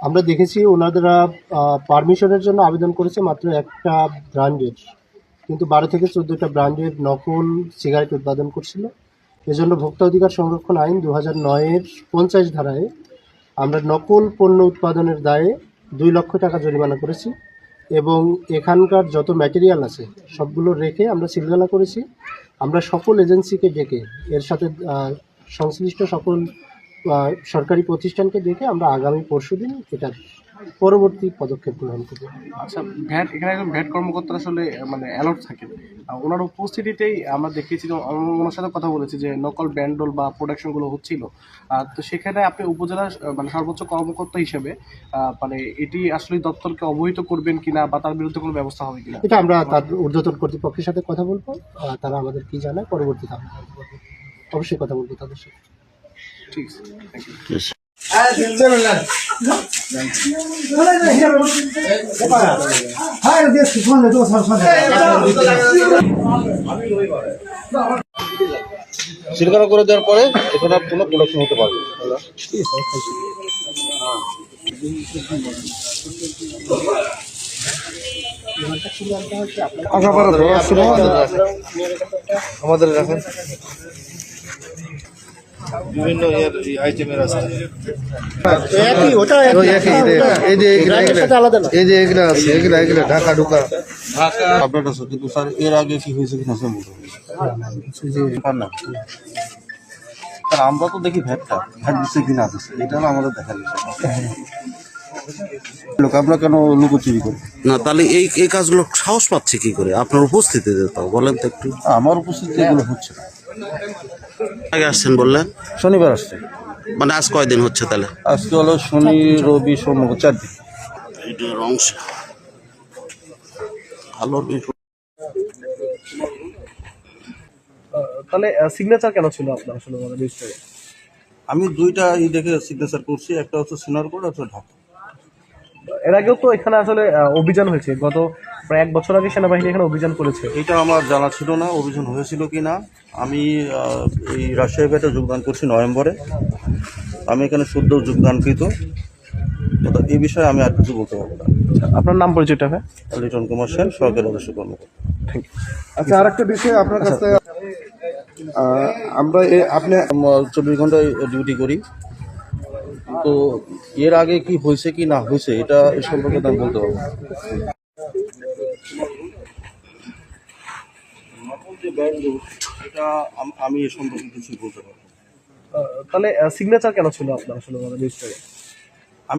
আমরা দেখেছি ওনারা পারমিশনের জন্য আবেদন করেছে মাত্র একটা ব্র্যান্ডের, কিন্তু 12 থেকে 14টা ব্র্যান্ডের নকল সিগারেট উৎপাদন করছিল। এজন্য ভোক্তা অধিকার সংরক্ষণ আইন 2009-এর 50 ধারায় আমরা নকল পণ্য উৎপাদনের দায়ে 2 লক্ষ টাকা জরিমানা করেছি এবং এখানকার যত ম্যাটেরিয়াল আছে সবগুলো রেখে আমরা সিলগালা করেছি। আমরা সকল এজেন্সিকে ডেকে এর সাথে সংশ্লিষ্ট সকল সরকারি প্রতিষ্ঠানকে ডেকে আমরা আগামী পরশুদিন এটার পরবর্তী পদক্ষেপ গ্রহণ করব। আচ্ছা, ভ্যাট এখানে একজন ভ্যাট কর্মকর্তা আসলে মানে অ্যালার্ট থাকেন, ওনার উপস্থিতিতেই আমরা দেখেছি যে ওনার সাথে কথা বলেছি যে নকল ব্যান্ডল বা প্রোডাকশনগুলো হচ্ছিল। তো সেখানে আপনি উপজেলা মানে সর্বোচ্চ কর্মকর্তা হিসেবে মানে এটি আসলে দপ্তরকে অবহিত করবেন কিনা বা তার বিরুদ্ধে কোনো ব্যবস্থা হবে কিনা? এটা আমরা তার ঊর্ধ্বতন কর্তৃপক্ষের সাথে কথা বলবো, তারা আমাদের কি জানায় পরবর্তীতে আমরা অবশ্যই কথা বলবো তাদের সাথে। ঠিক আছে, থ্যাংক ইউ। সিলগালা করে দেওয়ার পরে এখানে আর কোনো প্রোডাকশন হতে পারবে না। আমাদের রাখেন বিভিন্ন আইটেমের আছে, এই যে এগুলা আছে, এগুলা ঢাকা ঢুকা আপডেট আছে, কিন্তু স্যার এর আগে কি হয়েছে কিনা না, কারণ আমরা তো দেখি ভ্যাট দিচ্ছে কিনা দিচ্ছে, এটা হলো আমাদের দেখার বিষয়। লোক আমরা কেন লুকোচুরি করি না, তাহলে এই কাজগুলো সাহস পাচ্ছে কি করে আপনার উপস্থিতিতে? তাও বলেন তো একটু। আমার উপস্থিতি এগুলো হচ্ছে না। আগে আসছেন বললেন, শনিবার আসছে, মানে আজ কয়দিন হচ্ছে তাহলে? আজকে হলো শনি রবি সোম 4 দিন। এটার অংশ ভালো। তাহলে সিগনেচার কেন ছিল আপনার আসলে রেজিস্টারে? আমি দুইটা দেখে সিগনেচার করছি, একটা হচ্ছে সিনার কোড, একটা ঢাকা। এর আগেও তো এখানে আসলে অভিযান হয়েছে, গত প্রায় 1 বছর আগে সেনাবাহিনী এখানে অভিযান করেছে। এটা আমার জানা ছিল না অভিযান হয়েছিল কি না। আমি এই রাজশাহী ভ্যাটে যোগদান করছি নভেম্বরে, আমি এখানে শুদ্ধ যোগদানকৃত, তো এই বিষয়ে আমি আর কিছু বলতে পারবো না। আপনার নাম পরিচয়টা? হ্যাঁ, লিটন কুমার সেন, সরকারি রাজস্ব কর্মকর্তা। Thank you. আচ্ছা, আর একটা বিষয় আপনার কাছে, আমরা আপনি 24 ঘন্টায় ডিউটি করি, তো এর আগে কি হয়েছে কি না হয়েছে এটা এ সম্পর্কে আমি বলতে পারবো না। এটা আমি এ সম্পর্কে কিছু বলতে পারবো। তাহলে সিগনেচার কেন ছিল আপনার আসলে রেজিস্টারে?